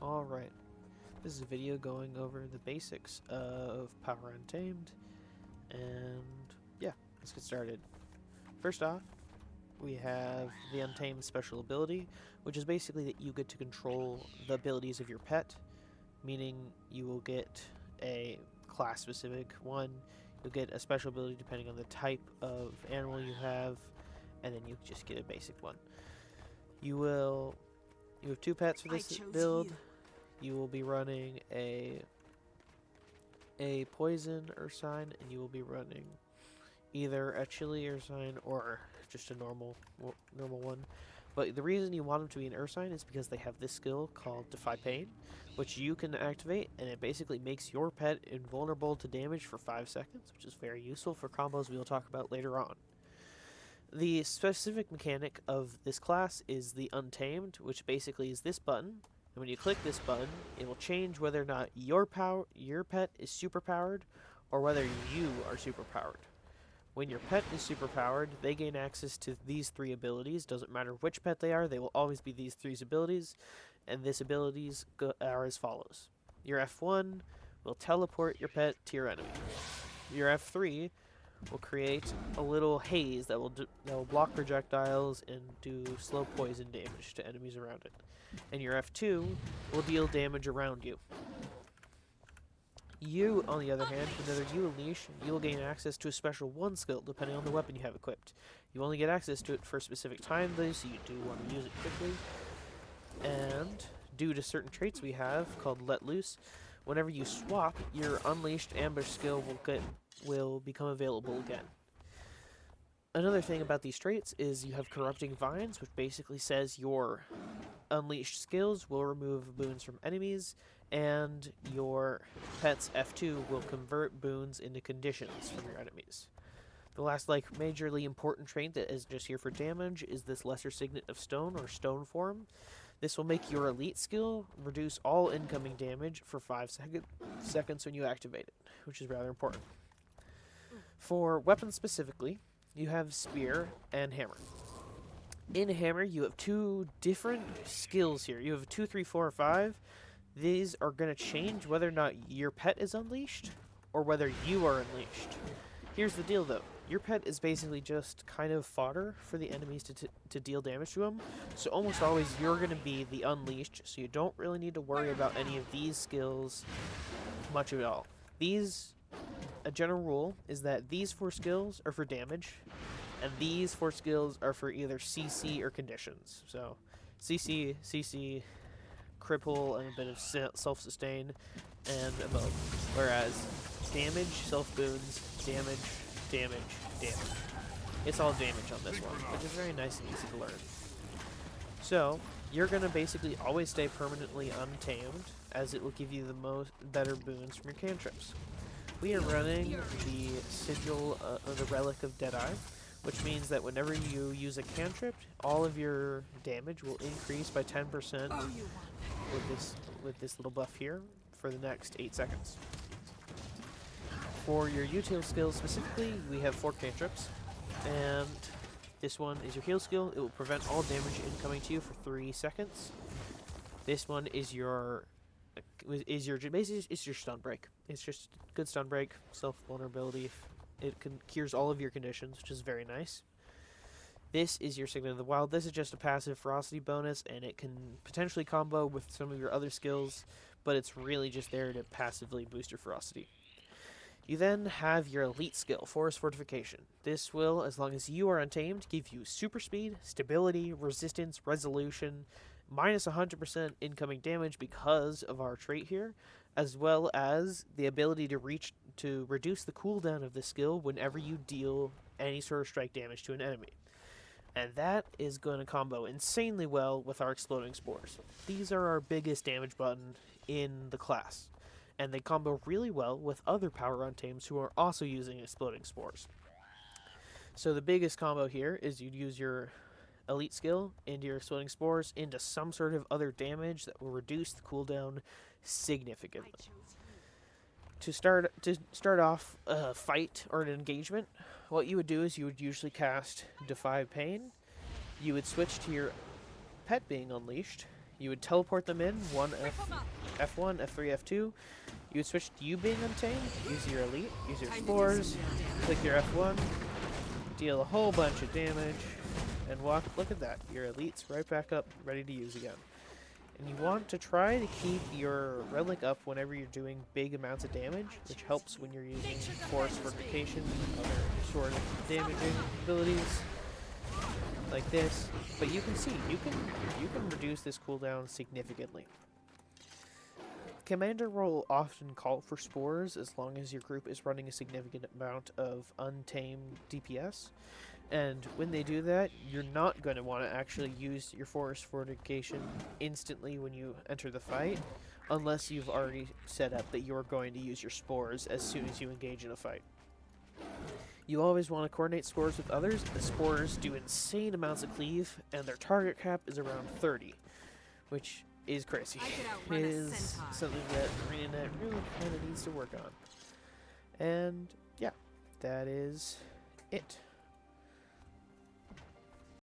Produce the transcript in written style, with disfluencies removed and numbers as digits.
Alright, this is a video going over the basics of Power Untamed, and yeah, let's get started. First off, we have the Untamed special ability, which is basically that you get to control the abilities of your pet, meaning you will get a class-specific one, you'll get a special ability depending on the type of animal you have, and then you just get a basic one. You have two pets for this build. You will be running a poison Ursine, and you will be running either a chili Ursine or just a normal one. But the reason you want them to be an Ursine is because they have this skill called Defy Pain, which you can activate, and it basically makes your pet invulnerable to damage for 5 seconds, which is very useful for combos we will talk about later on. The specific mechanic of this class is the Untamed, which basically is this button. And when you click this button, it will change whether or not your pet is superpowered or whether you are superpowered. When your pet is superpowered, they gain access to these 3 abilities. Doesn't matter which pet they are, they will always be these 3 abilities. And these abilities are as follows. Your F1 will teleport your pet to your enemy. Your F3 will create a little haze that will block projectiles and do slow poison damage to enemies around it. And your F2 will deal damage around you. You, on the other hand, whenever you unleash, you will gain access to a special 1 skill depending on the weapon you have equipped. You only get access to it for a specific time though, so you do want to use it quickly. And due to certain traits we have called Let Loose, whenever you swap, your unleashed ambush skill will become available again. Another thing about these traits is you have Corrupting Vines, which basically says your unleashed skills will remove boons from enemies, and your pet's F2 will convert boons into conditions from your enemies. The last majorly important trait that is just here for damage is this Lesser Signet of Stone, or Stone Form. This will make your elite skill reduce all incoming damage for 5 seconds when you activate it, which is rather important. For weapons specifically, you have Spear and Hammer. In Hammer, you have 2 different skills here. You have 2, 3, 4, 5. These are going to change whether or not your pet is unleashed or whether you are unleashed. Here's the deal, though. Your pet is basically just kind of fodder for the enemies to deal damage to them. So almost always you're going to be the unleashed, so you don't really need to worry about any of these skills much at all. A general rule is that these 4 skills are for damage, and these 4 skills are for either CC or conditions. So CC, cripple, and a bit of self-sustain, and above. Whereas damage, self-boons, damage. It's all damage on this one, which is very nice and easy to learn. So, you're going to basically always stay permanently untamed, as it will give you the better boons from your cantrips. We are running the Sigil, the Relic of Deadeye, which means that whenever you use a cantrip, all of your damage will increase by 10% with this little buff here for the next 8 seconds. For your util skills specifically, we have 4 cantrips, and this one is your heal skill. It will prevent all damage incoming to you for 3 seconds. This one is your stun break. It's just good stun break, self vulnerability. It cures all of your conditions, which is very nice. This is your Signet of the Wild. This is just a passive ferocity bonus, and it can potentially combo with some of your other skills, but it's really just there to passively boost your ferocity. You then have your elite skill, Forest Fortification. This will, as long as you are untamed, give you super speed, stability, resistance, resolution, minus 100% incoming damage because of our trait here, as well as the ability to reduce the cooldown of the skill whenever you deal any sort of strike damage to an enemy. And that is going to combo insanely well with our Exploding Spores. These are our biggest damage button in the class, and they combo really well with other Power Untames who are also using Exploding Spores. So the biggest combo here is you'd use your elite skill into your Exploding Spores into some sort of other damage that will reduce the cooldown significantly. To start off a fight or an engagement, what you would do is you would usually cast Defy Pain. You would switch to your pet being unleashed. You would teleport them in, F1, F3, F2. You would switch to you being Untamed, use your elite, use your spores, click your F1, deal a whole bunch of damage, and look at that, your elite's right back up, ready to use again. And you want to try to keep your relic up whenever you're doing big amounts of damage, which helps when you're using force fortification and other sort of damaging abilities like this. But you can see you can reduce this cooldown significantly. Commander will often call for spores as long as your group is running a significant amount of untamed DPS. And when they do that, you're not going to want to actually use your force fortification instantly when you enter the fight, unless you've already set up that you're going to use your spores as soon as you engage in a fight. You always want to coordinate spores with others. The spores do insane amounts of cleave, and their target cap is around 30, which is crazy. It is something that ArenaNet really kind of needs to work on. And yeah, that is it.